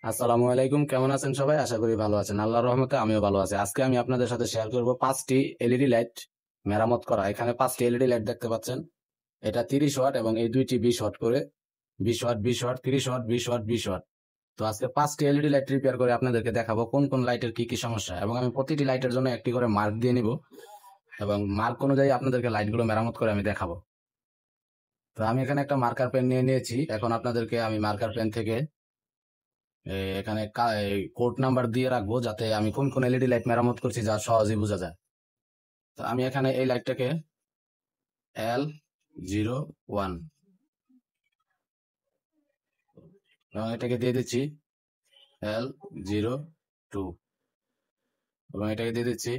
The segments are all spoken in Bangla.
আসসালামু আলাইকুম, কেমন আছেন সবাই? আশা করি ভালো আছেন। আল্লাহর রহমতে আমিও ভালো আছি। আজকে আমি আপনাদের সাথে শেয়ার করব 5টি এলইডি লাইট মেরামত করা। এখানে 5টি এলইডি লাইট দেখতে পাচ্ছেন। এটা 30 ওয়াট এবং এই দুইটি 20 ওয়াট করে, 20 watt 20 watt, 30 watt 20 watt 20 watt. তো আজকে 5টি এলইডি লাইট রিপেয়ার করে আপনাদেরকে দেখাবো কোন কোন লাইটের কি কি সমস্যা, এবং আমি প্রতিটি লাইটের জন্য একটি করে মার্ক দিয়ে নিব এবং মার্ক অনুযায়ী আপনাদেরকে লাইটগুলো মেরামত করে আমি দেখাবো। তো আমি এখানে একটা মার্কার পেন নিয়ে নিয়েছি। এখন আপনাদেরকে আমি মার্কার পেন থেকে এখানে কোড নাম্বার দিয়ে রাখবো, যাতে আমি কোন কোন এলইডি লাইট মেরামত করছি যা সহজেই বোঝা যায়। তো আমি এখানে এই লাইটটাকে L01 এবং এটাকে দিয়ে দিচ্ছি L02 এবং এটাকে দিয়ে দিচ্ছি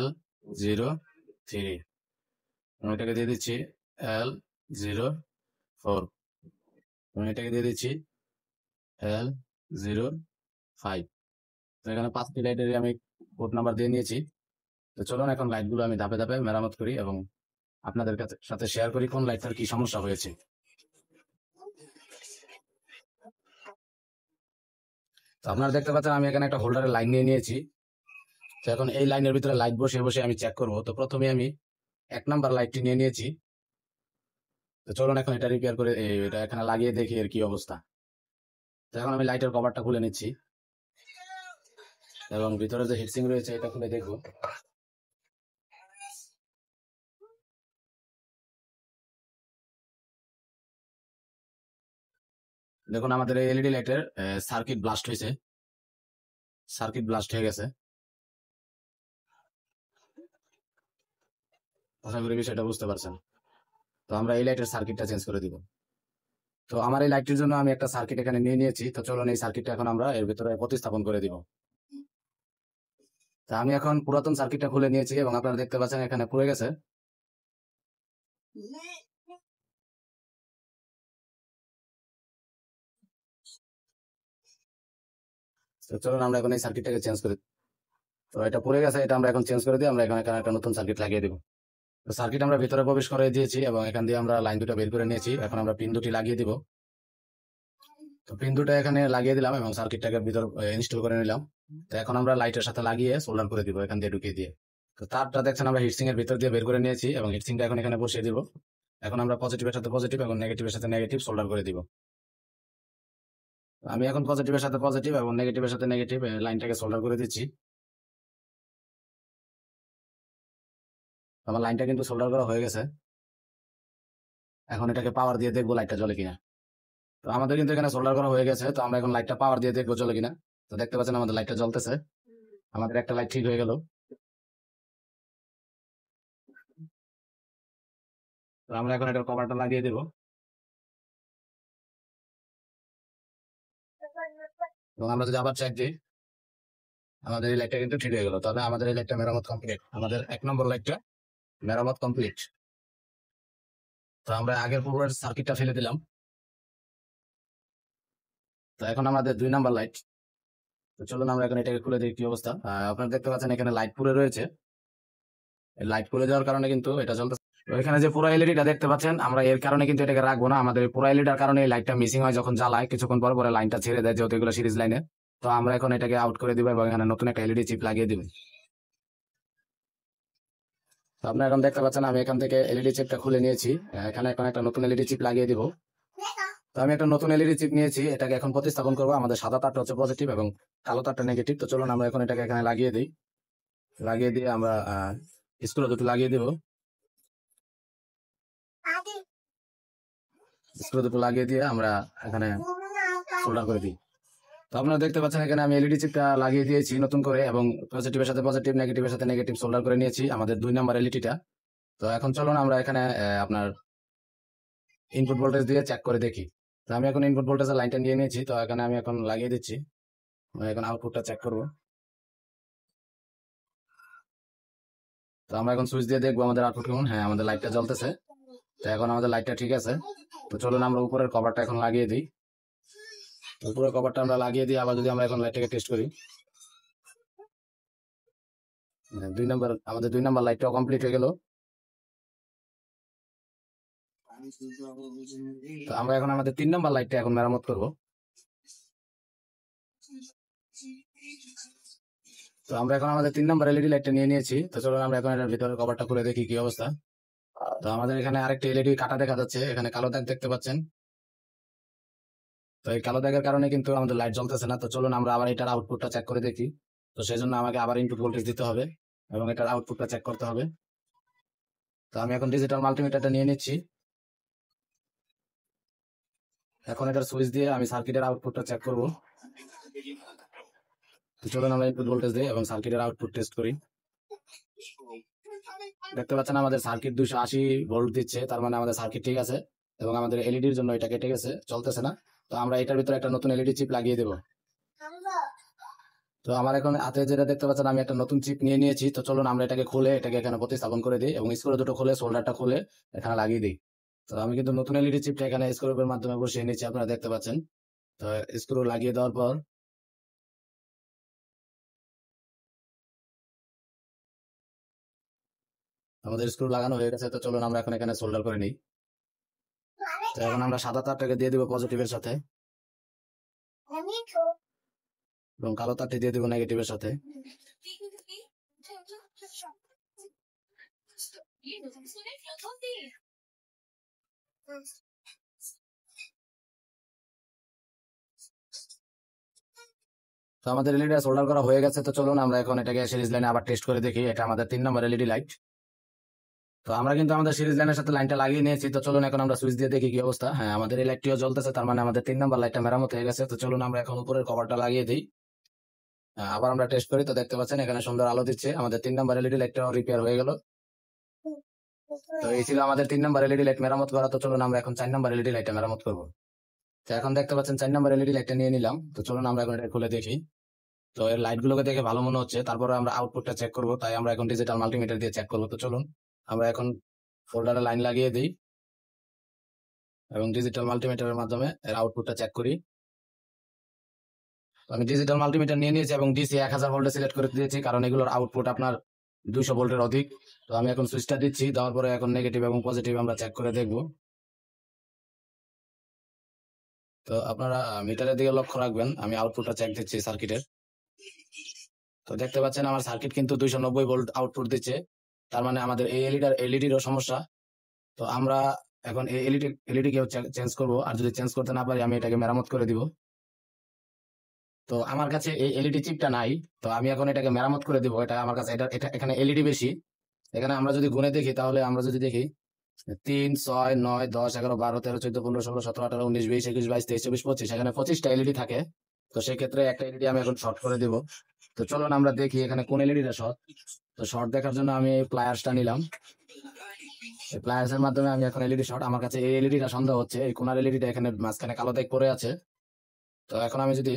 L03 এবং এটাকে দিয়ে দিচ্ছি L04 এবং এটাকে দিয়ে দিচ্ছি L05। তো এখানে 5টি লাইটের আমি কোড নাম্বার দিয়ে নিয়েছি। তো চলুন এখন লাইটগুলো আমি ধাপে ধাপে মেরামত করি এবং আপনাদের সাথে শেয়ার করি কোন লাইটটার কি সমস্যা হয়েছে। তো আপনারা দেখতে পাচ্ছেন আমি এখানে একটা হোল্ডারের লাইন নিয়ে নিয়েছি। তো এখন এই লাইনের ভিতরে লাইট বসে বসে আমি চেক করব। তো প্রথমে আমি 1 নাম্বার লাইটটি নিয়ে নিয়েছি। তো চলুন এখন এটা রিপেয়ার করে এটা এখানে লাগিয়ে দেখি এর কি অবস্থা। তো এখন আমি লাইটের কভারটা খুলে নিচ্ছি এবং ভিতরে যে হিটসিং রয়েছে এটা খুলে দেখব। দেখুন আমাদের এই এলইডি লাইটের সার্কিট ব্লাস্ট হয়েছে, সার্কিট ব্লাস্ট হয়ে গেছে। আশা করি বিষয়টা বুঝতে পারছেন। তো আমরা এই লাইটের সার্কিটটা চেঞ্জ করে দিব। তো আমার এই লাইটটির জন্য আমি একটা সার্কিট এখানে নিয়ে নিয়েছি। তো চলুন এই সার্কিটটা এখন আমরা এর ভিতরে প্রতিস্থাপন করে দিব। তা আমি এখন পুরাতন সার্কিটটা খুলে নিয়েছি এবং আপনারা দেখতে পাচ্ছেন এখানে পুড়ে গেছে। তো চলুন আমরা এখন এই সার্কিটটাকে চেঞ্জ করি। তো এটা পুড়ে গেছে, এটা আমরা এখন চেঞ্জ করে দিই। আমরা এখানে একটা নতুন সার্কিট লাগিয়ে দিব। তো সার্কিট আমরা ভিতরে প্রবেশ করে দিয়েছি এবং এখান দিয়ে আমরা লাইন দুটো বের করে নিয়েছি। এখন আমরা পিন দুটি লাগিয়ে দিব। তো পিন দুটো এখানে লাগিয়ে দিলাম এবং সার্কিটটাকে ভিতর ইনস্টল করে নিলাম। তো এখন আমরা লাইটের সাথে লাগিয়ে সোল্ডার করে দিব এখান দিয়ে ঢুকিয়ে দিয়ে। তো তারটা দেখছেন আমরা হিটসিং এর ভিতর দিয়ে বের করে নিয়েছি এবং হিটসিংটা এখন এখানে বসিয়ে দিব। এখন আমরা পজিটিভের সাথে পজিটিভ এবং নেগেটিভের সাথে নেগেটিভ সোল্ডার করে দিব। আমি এখন পজিটিভের সাথে পজিটিভ এবং নেগেটিভের সাথে নেগেটিভ লাইনটাকে সোল্ডার করে দিচ্ছি। আমার লাইনটা কিন্তু সোল্ডার করা হয়ে গেছে। এখন এটাকে পাওয়ার দিয়ে দেখবো লাইটটা জ্বলে কিনা। তো আমাদের কিন্তু এখানে সোল্ডার করা হয়ে গেছে। তো আমরা এখন লাইটটা পাওয়ার দিয়ে দেখবো জ্বলে কিনা। তো দেখতে পাচ্ছেন আমাদের লাইটটা জ্বলতেছে। আমাদের একটা লাইট ঠিক হয়ে গেল। তো আমরা এখন এটার কভারটা লাগিয়ে দেবো এবং আমরা যদি আবার চেক দিই, আমাদের এই লাইটটা কিন্তু ঠিক হয়ে গেল। তাহলে আমাদের এই লাইটটা মেরামত কমপ্লিট। আমাদের 1 নম্বর লাইটটা মেরামত কমপ্লিট। তো আমরা আগের পূর্বের সার্কিটটা ফেলে দিলাম। তো এখন আমাদের 2 নম্বর লাইট। তো চলুন আমরা এখন এটাকে খুলে দিই কি অবস্থা। আপনারা দেখতে পাচ্ছেন এখানে লাইট পুড়ে রয়েছে। লাইট পুড়ে যাওয়ার কারণে কিন্তু এটা চলতে। তো এখানে যে পুরো এলইডিটা দেখতে পাচ্ছেন, আমরা এর কারণে কিন্তু এটাকে রাখবো না। আমাদের পুরো এলইডির কারণে এই লাইটটা মিসিং হয়, যখন জ্বালায় কিছুক্ষণ পর পরে লাইনটা ছেড়ে দেয়, যেহেতু এগুলো সিরিজ লাইনে। তো আমরা এখন এটাকে আউট করে দিব এবং এখানে নতুন একটা এলইডি চিপ লাগিয়ে দিব। তো আপনারা এখন দেখতে পাচ্ছেন আমি এখান থেকে এলইডি চিপটা খুলে নিয়েছি। এখানে এখন একটা নতুন এলইডি চিপ লাগিয়ে দিব। তো আমি একটা নতুন এলইডি চিপ নিয়েছি, এটাকে এখন প্রতিস্থাপন করবো। আমাদের সাদা তারটা হচ্ছে পজিটিভ এবং কালো তারটা নেগেটিভ। তো চলুন আমরা এখন এটাকে এখানে লাগিয়ে দিই। লাগিয়ে দিয়ে আমরা স্ক্রু দুটো লাগিয়ে দিব। স্ক্রু দুটো লাগিয়ে দিয়ে আমরা এখানে সোল্ডার করে দিই। তো আপনারা দেখতে পাচ্ছেন এখানে আমি এলইডি চিপটা লাগিয়ে দিয়েছি নতুন করে এবং পজিটিভের সাথে পজিটিভ, নেগেটিভের সাথে নেগেটিভ সোল্ডার করে নিয়েছি আমাদের 2 নম্বর এলইডিটা। তো এখন চলুন আমরা এখানে আপনার ইনপুট ভোল্টেজ দিয়ে চেক করে দেখি। তো আমি এখন ইনপুট ভোল্টেজের লাইনটা নিয়ে নিয়েছি। তো এখানে আমি এখন লাগিয়ে দিচ্ছি। এখন আউটপুটটা চেক করব। তো আমরা এখন সুইচ দিয়ে দেখবো আমাদের আউটপুট কেমন। হ্যাঁ, আমাদের লাইটটা জ্বলতেছে। তো এখন আমাদের লাইটটা ঠিক আছে। তো চলুন আমরা উপরের কভারটা এখন লাগিয়ে দিই। উপরের কভারটা আমরা লাগিয়ে দিই। আবার যদি আমরা এখন লাইটটাকে টেস্ট করি, 2 নম্বর আমাদের 2 নম্বর লাইটটাও কমপ্লিট হয়ে গেল। তো আমরা এখন আমাদের 3 নম্বর লাইটটা এখন মেরামত করব। তো আমরা এখন আমাদের 3 নম্বর এলইডি লাইটটা নিয়ে নিয়েছি। তো চলুন আমরা এখন এটার ভিতরে কভারটা খুলে দেখি কি অবস্থা। তো আমাদের এখানে আরেকটা এলইডি কাটা দেখা যাচ্ছে, এখানে কালো দাগ দেখতে পাচ্ছেন। তো এই কালো দাগের কারণে কিন্তু আমাদের লাইট জ্বলতেছে না। তো চলুন আমরা আবার এটার আউটপুটটা চেক করে দেখি। তো সেই জন্য আমাকে আবার ইনপুট ভোল্টেজ দিতে হবে এবং এটার আউটপুটটা চেক করতে হবে। তো আমি এখন ডিজিটাল মাল্টিমিটারটা নিয়ে নিচ্ছি। এখন এটার সুইচ দিয়ে আমি সার্কিটের আউটপুটটা চেক করব। তো চলুন আমরা ইনপুট ভোল্টেজ দিই এবং সার্কিটের আউটপুট টেস্ট করি। দেখতে পাচ্ছেন আমাদের সার্কিট 280 ভোল্ট দিচ্ছে, তার মানে আমাদের সার্কিট ঠিক আছে এবং আমাদের এলইডির জন্য এটা কেটে গেছে, চলতেছে না। তো আমরা এটার ভিতরে একটা নতুন এলইডি চিপ লাগিয়ে দেব। তো আমার এখন হাতে যেটা দেখতে পাচ্ছেন আমি একটা নতুন চিপ নিয়ে নিয়েছি। তো চলুন আমরা এটাকে খুলে এটাকে এখানে প্রতিস্থাপন করে দিই এবং স্ক্রু দুটো খুলে সোল্ডারটা খুলে এখানে লাগিয়ে দিই। তো আমি কিন্তু নতুন এলইডি চিপটা এখানে স্ক্রুর মাধ্যমে বসিয়ে নিচ্ছি, আপনারা দেখতে পাচ্ছেন। তো স্ক্রু লাগিয়ে দেওয়ার পর আমাদের স্ক্রু লাগানো হয়ে গেছে। তো চলুন আমরা এখন এখানে সোল্ডার করে নিই। তো এখন আমরা সাদা তারটাকে দিয়ে দিব পজিটিভের সাথে এবং কালো তারটি দিয়ে দিব নেগেটিভের সাথে। তো আমাদের এলইডি সোল্ডার করা হয়ে গেছে। তো চলুন আমরা এখন এটাকে সিরিজ লাইনে আবার টেস্ট করে দেখি। এটা আমাদের 3 নম্বর এলইডি লাইট। তো আমরা কিন্তু আমাদের সিরিজ লাইনের সাথে লাইনটা লাগিয়ে নিয়েছি। তো চলুন এখন আমরা সুইচ দিয়ে দেখি কি অবস্থা। হ্যাঁ, আমাদের এই লাইটটিও জ্বলতেছে, তার মানে আমাদের 3 নম্বর লাইটটা মেরামত হয়ে গেছে। তো চলুন আমরা এখন উপরের কভারটা লাগিয়ে দিই। আবার আমরা টেস্ট করি। তো দেখতে পাচ্ছেন এখানে সুন্দর আলো দিচ্ছে, আমাদের 3 নম্বর এলইডি লাইটটাও রিপেয়ার হয়ে গেল। তো এই ছিল আমাদের 3 নম্বর এলইডি লাইট মেরামত করা। তো চলুন আমরা এখন 4 নম্বর এলইডি লাইটটা মেরামত করবো। তো এখন দেখতে পাচ্ছেন 4 নম্বর এলইডি লাইটটা নিয়ে নিলাম। তো চলুন আমরা এখন এটা খুলে দেখি। তো এর লাইট গুলোকে দেখে ভালো মনে হচ্ছে, তারপরে আমরা আউটপুটটা চেক করবো, তাই আমরা এখন ডিজিটাল মাল্টিমিটার দিয়ে চেক করবো। তো চলুন আমরা এখন ফোল্ডারে লাইন লাগিয়ে দিই এবং ডিজিটাল মাল্টিমিটারের মাধ্যমে এর আউটপুটটা চেক করি। আমি ডিজিটাল মাল্টিমিটার নিয়ে নিয়েছি এবং ডিসি 1000 ভোল্টে সিলেক্ট করে দিয়েছি, কারণ এগুলোর আউটপুট আপনার 200 ভোল্টের অধিক। তো আমি এখন সুইচটা দিচ্ছি, দেওয়ার পরে এখন নেগেটিভ এবং পজিটিভ আমরা চেক করে দেখব। তো আপনারা মিটারের দিকে লক্ষ্য রাখবেন, আমি আউটপুটটা চেক দিচ্ছি সার্কিটের। তো দেখতে পাচ্ছেন আমার সার্কিট কিন্তু 290 ভোল্ট আউটপুট দিচ্ছে, তার মানে আমাদের এই এলইডিরও সমস্যা। তো আমরা এখন এই এলইডি কেও চেঞ্জ করবো, আর যদি চেঞ্জ করতে না পারি আমি এটাকে মেরামত করে দিব। তো আমার কাছে এই এলইডি চিপটা নাই, তো আমি এখন এটাকে মেরামত করে দিব। এটা আমার কাছে এটা এখানে এলইডি বেশি। এখানে আমরা যদি গুণে দেখি, তাহলে আমরা যদি দেখি 3, 6, 9, 10, 11, 12, 13, 14, 15, 16, 17, 18, 19, 20, 21, 22, 23, 24, 25, এখানে 25টা এলইডি থাকে। তো সেক্ষেত্রে একটা এলইডি আমি এখন শর্ট করে দিব। তো চলুন আমরা দেখি এখানে কোন এলইডিটা শর্ট। তো শর্ট দেখার জন্য আমি প্লায়ার্সটা নিলাম। এই প্লায়ার্স এর মাধ্যমে আমি এখন এলইডি শর্ট, আমার কাছে এই এলইডিটা সন্দেহ হচ্ছে, এই কোনার এলইডিটা এখানে মাঝখানে কালো দাগ পড়ে আছে। তো এখন আমি যদি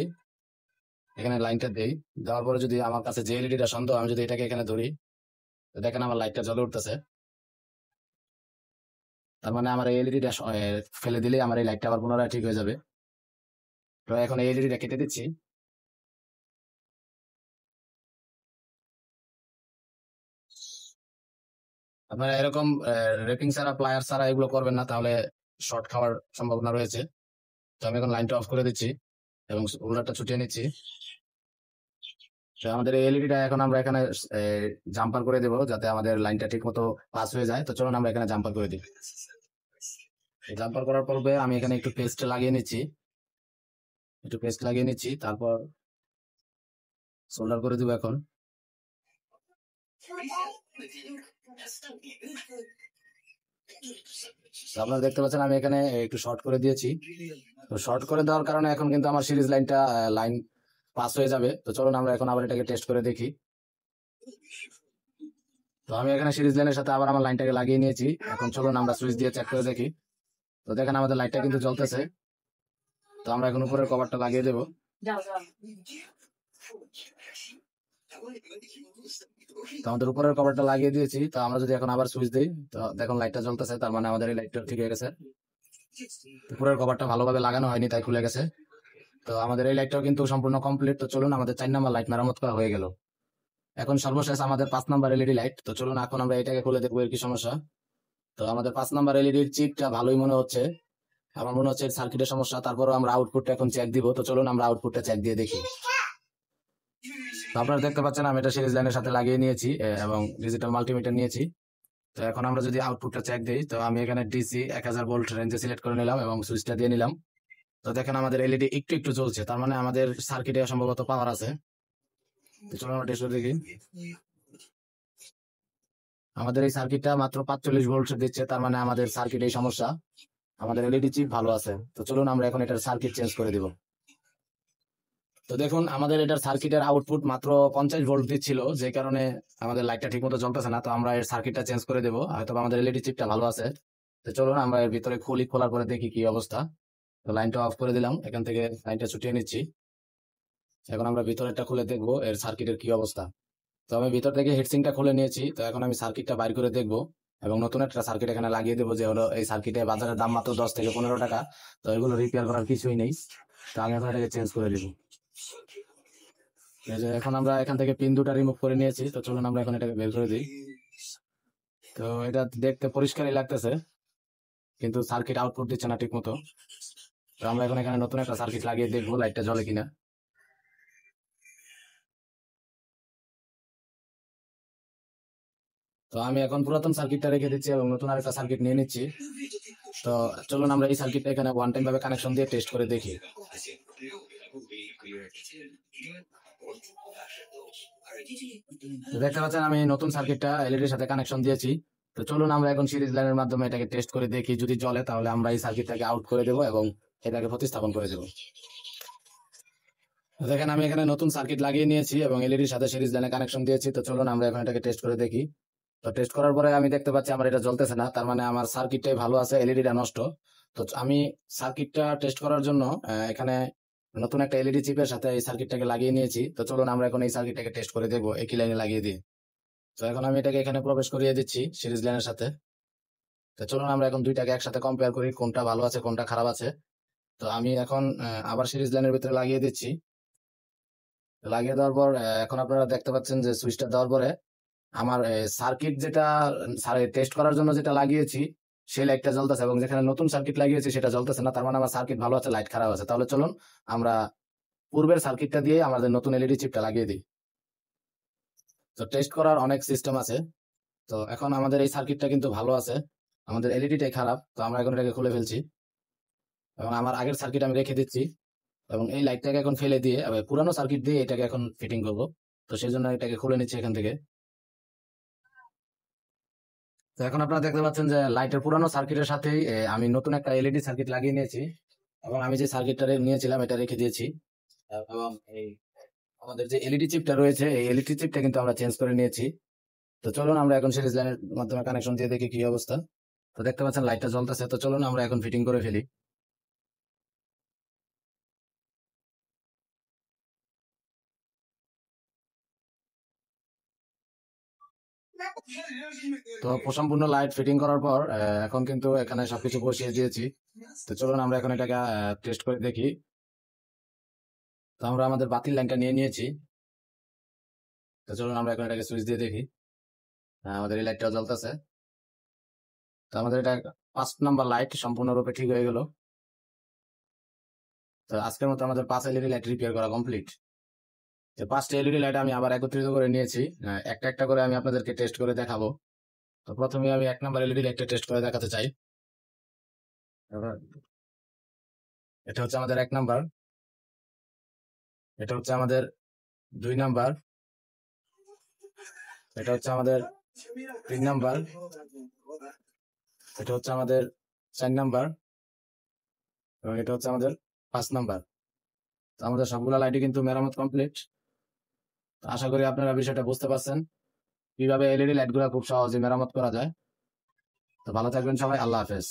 এখানে লাইনটা দেই, দেওয়ার পরে যদি আমার কাছে যে এলইডিটা সন্দেহ, আমি যদি এটাকে এখানে ধরি, তো দেখেন আমার লাইটটা জ্বলে উঠতেছে। তার মানে আমার এই এলইডিটা ফেলে দিলেই আমার এই লাইটটা আবার পুনরায় ঠিক হয়ে যাবে। তো এখন এই এলইডিটা কেটে দিচ্ছি। আপনারা এরকম রেপিং ছাড়া, প্লায়ার ছাড়া এগুলো করবেন না, তাহলে শর্ট খাওয়ার সম্ভাবনা রয়েছে। তো আমি এখন লাইনটা অফ করে দিচ্ছি এবং হোল্ডারটা ছুটিয়ে নিচ্ছি। তো আমাদের এই এলইডিটা এখন আমরা এখানে জাম্পার করে দেবো, যাতে আমাদের লাইনটা ঠিক মতো পাস হয়ে যায়। তো চলুন আমরা এখানে জাম্পার করে দিই। জাম্পার করার পূর্বে আমি এখানে একটু পেস্ট লাগিয়ে নিচ্ছি, তারপর সোল্ডার করে দিব এখন। আপনারা দেখতে পাচ্ছেন আমি এখানে একটু শর্ট করে দিয়েছি। তো শর্ট করে দেওয়ার কারণে এখন কিন্তু আমার সিরিজ লাইন পাস হয়ে যাবে। তো চলুন আমরা এখন আবার এটাকে টেস্ট করে দেখি। তো আমি এখানে সিরিজ লাইনের সাথে আবার আমার লাইনটাকে লাগিয়ে নিয়েছি। এখন চলুন আমরা সুইচ দিয়ে চেক করে দেখি। তো দেখেন আমাদের লাইটটা কিন্তু জ্বলতেছে। তো আমরা এখন উপরের কভারটা লাগিয়ে দেবো। তো আমাদের উপরের কভারটা লাগিয়ে দিয়েছি। তো আমরা যদি এখন আবার সুইচ দিই, তো দেখুন লাইটটা জ্বলতেছে, তার মানে আমাদের এই লাইটটা ঠিক হয়ে গেছে। উপরের কভারটা ভালোভাবে লাগানো হয়নি, তাই খুলে গেছে। তো আমাদের এই লাইটটাও কিন্তু সম্পূর্ণ কমপ্লিট। তো চলুন আমাদের 4 নম্বর লাইট মেরামত করা হয়ে গেল। এখন সর্বশেষ আমাদের 5 নম্বর এলইডি লাইট। তো চলুন এখন আমরা এটাকে খুলে দেখবো এর কি সমস্যা। তো আমাদের 5 নম্বর এলইডির চিপটা ভালোই মনে হচ্ছে, আমার মনে হচ্ছে সার্কিটের সমস্যা। তারপরও আমরা আউটপুটটা এখন চেক দিব। তো চলুন আমরা আউটপুটটা চেক দিয়ে দেখি। তো আপনারা দেখতে পাচ্ছেন আমি এটা সিরিজ লাইনের সাথে লাগিয়ে নিয়েছি এবং ডিজিটাল মাল্টিমিটার নিয়েছি। তো এখন আমরা যদি আউটপুটটা চেক দিই, তো আমি এখানে ডিসি 1000 ভোল্ট রেঞ্জে সিলেক্ট করে নিলাম এবং সুইচটা দিয়ে নিলাম। তো দেখেন আমাদের এলইডি একটু একটু জ্বলছে, তার মানে আমাদের সার্কিটে সম্ভবত পাওয়ার আছে। তো চলুন আমরা টেস্ট করে দেখি। আমাদের এই সার্কিটটা মাত্র 45 ভোল্ট দিচ্ছে, তার মানে আমাদের সার্কিটে সমস্যা, আমাদের এলইডি চিপ ভালো আছে। তো চলুন আমরা এখন এটার সার্কিট চেঞ্জ করে দিব। তো দেখুন আমাদের এটার সার্কিটের আউটপুট মাত্র 50 ভোল্ট দিচ্ছিল, যে কারণে আমাদের লাইটটা ঠিক মতো জ্বলতেছে না। তো আমরা এর সার্কিটটা চেঞ্জ করে দেবো, হয়তো আমাদের এলইডি চিপটা ভালো আছে। তো চলুন আমরা এর ভিতরে খোলার পরে দেখি কি অবস্থা। তো লাইনটা অফ করে দিলাম, এখান থেকে লাইনটা ছুটিয়ে নিচ্ছি। এখন আমরা ভিতরেরটা খুলে দেখবো এর সার্কিটের কি অবস্থা। তো আমি ভিতর থেকে হিটসিংটা খুলে নিয়েছি। তো এখন আমি সার্কিটটা বাইর করে দেখবো এবং নতুন একটা সার্কিট এখানে লাগিয়ে দেবো, যে হলো এই সার্কিটে বাজারের দাম মাত্র 10 থেকে 15 টাকা। তো এগুলো রিপেয়ার করার কিছুই নেই। তো আমি এখন এটাকে চেঞ্জ করে দিব। এই যে এখন আমরা এখান থেকে পিন দুটা রিমুভ করে নিয়েছি। তো চলুন আমরা এখন এটাকে বের করে দিই। তো এটা দেখতে পরিষ্কারই লাগতেছে, কিন্তু সার্কিট আউটপুট দিচ্ছে না ঠিক মতো। তো আমরা এখন এখানে নতুন একটা সার্কিট লাগিয়ে দেখবো লাইটটা জ্বলে কিনা। তো আমি এখন পুরাতন সার্কিটটা রেখে দিচ্ছি এবং নতুন আরেকটা সার্কিট নিয়ে নিচ্ছি। তো চলুন আমরা এই সার্কিটটা এখানে ওয়ান টাইম ভাবে কানেকশন দিয়ে টেস্ট করে দেখি। তো দেখতে পাচ্ছেন আমি নতুন সার্কিটটা এলইডির সাথে কানেকশন দিয়েছি। তো চলুন আমরা এখন সিরিজ লাইনের মাধ্যমে এটাকে টেস্ট করে দেখি, যদি জ্বলে তাহলে আমরা এই সার্কিটটাকে আউট করে দেবো এবং এটাকে প্রতিস্থাপন করে দেবো। তো দেখেন আমি এখানে নতুন সার্কিট লাগিয়ে নিয়েছি এবং এলইডির সাথে সিরিজ লাইনে কানেকশন দিয়েছি। তো চলুন আমরা এখন এটাকে টেস্ট করে দেখি। তো টেস্ট করার পরে আমি দেখতে পাচ্ছি আমার এটা জ্বলতেছে না, তার মানে আমার সার্কিটটাই ভালো আছে, এলইডিটা নষ্ট। তো আমি সার্কিটটা টেস্ট করার জন্য এখানে নতুন একটা এলইডি চিপের সাথে এই সার্কিটটাকে লাগিয়ে নিয়েছি। তো চলুন আমরা এখন এই সার্কিটটাকে টেস্ট করে দেখবো একই লাইনে লাগিয়ে দিই। তো এখন আমি এটাকে এখানে প্রবেশ করিয়ে দিচ্ছি সিরিজ লাইনের সাথে। তো চলুন আমরা এখন দুইটাকে একসাথে কম্পেয়ার করি, কোনটা ভালো আছে কোনটা খারাপ আছে। তো আমি এখন আবার সিরিজ লাইনের ভিতরে লাগিয়ে দিচ্ছি। লাগিয়ে দেওয়ার পর এখন আপনারা দেখতে পাচ্ছেন যে সুইচটা দেওয়ার পরে আমার সার্কিট যেটা টেস্ট করার জন্য যেটা লাগিয়েছি সেই লাইটটা জ্বলতেছে, এবং যেখানে নতুন সার্কিট লাগিয়েছি সেটা জ্বলতেছে না। তার মানে আমার সার্কিট ভালো আছে, লাইট খারাপ আছে। তাহলে চলুন আমরা পূর্বের সার্কিটটা দিয়ে আমাদের নতুন এলইডি চিপটা লাগিয়ে দিই। তো টেস্ট করার অনেক সিস্টেম আছে। তো এখন আমাদের এই সার্কিটটা কিন্তু ভালো আছে, আমাদের এলইডিটাই খারাপ। তো আমরা এখন এটাকে খুলে ফেলছি এবং আমার আগের সার্কিট আমি রেখে দিচ্ছি এবং এই লাইটটাকে এখন ফেলে দিয়ে পুরানো সার্কিট দিয়ে এটাকে এখন ফিটিং করবো। তো সেই জন্য এটাকে খুলে নিচ্ছি এখান থেকে। তো এখন আপনারা দেখতে পাচ্ছেন যে লাইটের পুরানো সার্কিটের সাথেই আমি নতুন একটা এলইডি সার্কিট লাগিয়ে নিয়েছি এবং আমি যে সার্কিটটা নিয়েছিলাম এটা রেখে দিয়েছি। এবং এই আমাদের যে এলইডি চিপটা রয়েছে এই এলইডি চিপটা কিন্তু আমরা চেঞ্জ করে নিয়েছি। তো চলুন আমরা এখন সিরিজ লাইনের মাধ্যমে কানেকশন দিয়ে দেখি কি অবস্থা। তো দেখতে পাচ্ছেন লাইটটা জ্বলতেছে। তো চলুন আমরা এখন ফিটিং করে ফেলি। তো সম্পূর্ণ লাইট ফিটিং করার পর এখন কিন্তু এখানে সবকিছু বসিয়ে দিয়েছি। তো চলুন আমরা এখন এটাকে টেস্ট করে দেখি। তো আমরা আমাদের বাতির লাইনটা নিয়ে নিয়েছি। তো চলুন আমরা এখন এটাকে সুইচ দিয়ে দেখি। আমাদের এই লাইটটা জ্বলতেছে। তো আমাদের এটা 5 নাম্বার লাইট সম্পূর্ণরূপে ঠিক হয়ে গেল। তো আজকের মতো আমাদের 5 এলইডি লাইট রিপেয়ার করা কমপ্লিট। তো 5টা এলইডি লাইট আমি আবার একত্রিত করে নিয়েছি, একটা একটা করে আমি আপনাদেরকে টেস্ট করে দেখাবো। তো প্রথমে আমি 1 নাম্বার এলইডি লাইটটা টেস্ট করে দেখাতে চাই। এটা হচ্ছে আমাদের 1 নাম্বার, এটা হচ্ছে আমাদের 2 নাম্বার, এটা হচ্ছে আমাদের 3 নাম্বার, এটা হচ্ছে আমাদের 4 নাম্বার এবং এটা হচ্ছে আমাদের 5 নাম্বার। তো আমাদের সবগুলা লাইটই কিন্তু মেরামত কমপ্লিট। আশা করি আপনারা বিষয়টা বুঝতে পারছেন কিভাবে এলইডি লাইট গুলা খুব সহজে মেরামত করা যায়। তো ভালো থাকবেন সবাই, আল্লাহ হাফেজ।